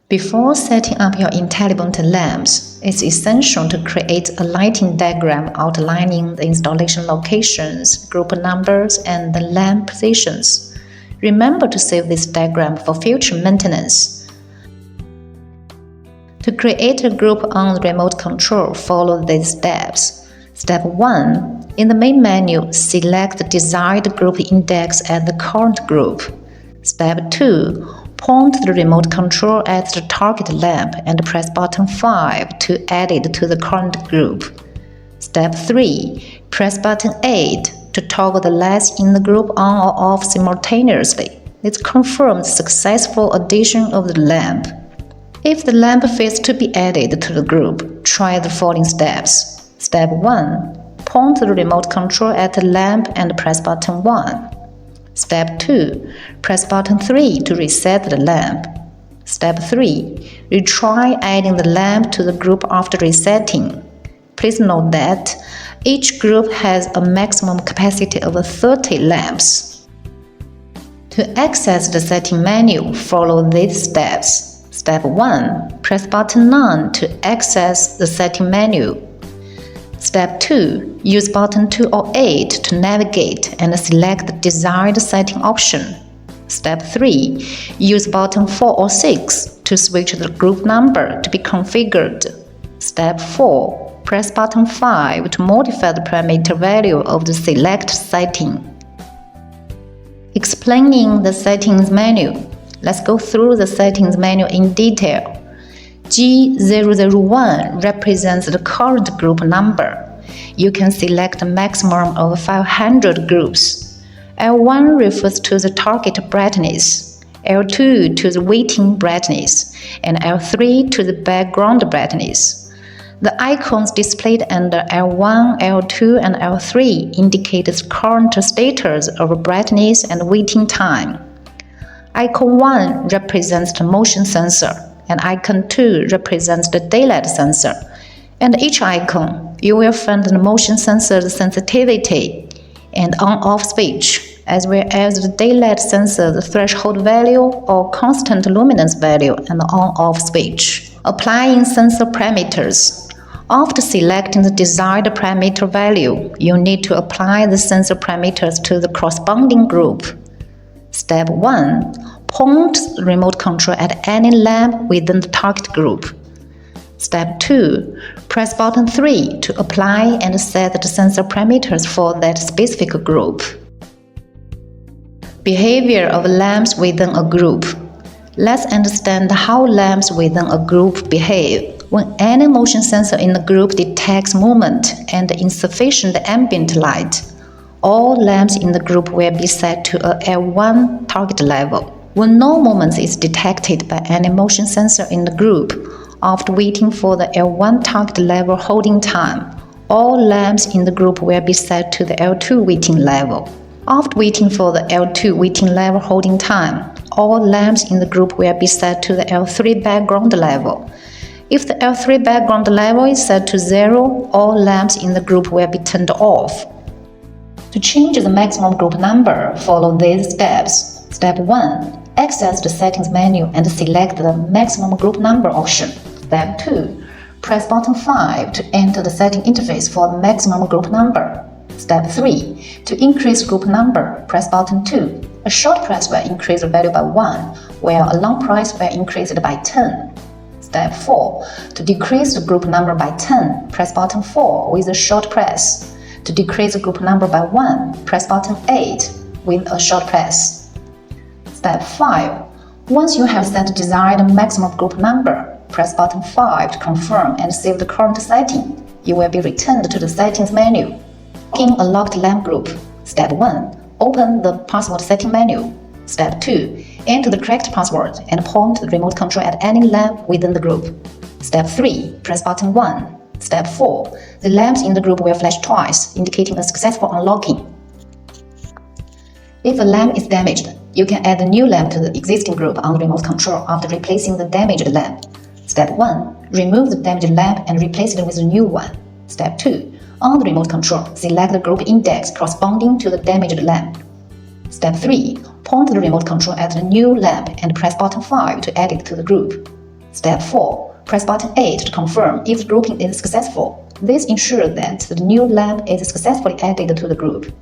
Before setting up your Intellibond lamps, it's essential to create a lighting diagram outlining the installation locations, group numbers, and the lamp positions. Remember to save this diagram for future maintenance. To create a group on the remote control, follow these steps. Step 1. In the main menu, select the desired group index at the current group. Step 2. Point the remote control at the target lamp and press button 5 to add it to the current group. Step 3. Press button 8 to toggle the lights in the group on or off simultaneously. It confirms successful addition of the lamp. If the lamp fails to be added to the group, try the following steps. Step 1. Point the remote control at the lamp and press button 1. Step 2. Press button 3 to reset the lamp. Step 3. Retry adding the lamp to the group after resetting. Please note that each group has a maximum capacity of 30 lamps. To access the setting menu, follow these steps. Step 1. Press button 9 to access the setting menu. Step 2. Use button 2 or 8 to navigate and select the desired setting option. Step 3. Use button 4 or 6 to switch the group number to be configured. Step 4. Press button 5 to modify the parameter value of the select setting. Explaining the settings menu. Let's go through the settings menu in detail. G001 represents the current group number. You can select a maximum of 500 groups. L1 refers to the target brightness, L2 to the waiting brightness, and L3 to the background brightness. The icons displayed under L1, L2, and L3 indicate the current status of brightness and waiting time. Icon 1 represents the motion sensor, and icon 2 represents the daylight sensor. And each icon, you will find the motion sensor's sensitivity and on-off switch, as well as the daylight sensor's threshold value or constant luminance value and on-off switch. Applying sensor parameters. After selecting the desired parameter value, you need to apply the sensor parameters to the corresponding group. Step 1. Point the remote control at any lamp within the target group. Step 2. Press button 3 to apply and set the sensor parameters for that specific group. Behavior of lamps within a group. Let's understand how lamps within a group behave. When any motion sensor in the group detects movement and insufficient ambient light, all lamps in the group will be set to a L1 target level. When no movement is detected by any motion sensor in the group, after waiting for the L1 target level holding time, all lamps in the group will be set to the L2 waiting level. After waiting for the L2 waiting level holding time, all lamps in the group will be set to the L3 background level. If the L3 background level is set to 0, all lamps in the group will be turned off. To change the maximum group number, follow these steps. Step 1. Access the settings menu and select the maximum group number option. Step 2. Press button 5 to enter the setting interface for the maximum group number. Step 3. To increase group number, press button 2. A short press will increase the value by 1, while a long press will increase it by 10. Step 4. To decrease the group number by 10, press button 4 with a short press. To decrease the group number by 1, press button 8 with a short press. Step 5. Once you have set the desired maximum group number, press button 5 to confirm and save the current setting. You will be returned to the settings menu. In a locked lamp group. Step 1. Open the password setting menu. Step 2. Enter the correct password and point the remote control at any lamp within the group. Step 3. Press button 1. Step 4. The lamps in the group will flash twice, indicating a successful unlocking. If a lamp is damaged, you can add a new lamp to the existing group on the remote control after replacing the damaged lamp. Step 1. Remove the damaged lamp and replace it with a new one. Step 2. On the remote control, select the group index corresponding to the damaged lamp. Step 3. Point the remote control at the new lamp and press button 5 to add it to the group. Step 4. Press button 8 to confirm if the grouping is successful. This ensures that the new lamp is successfully added to the group.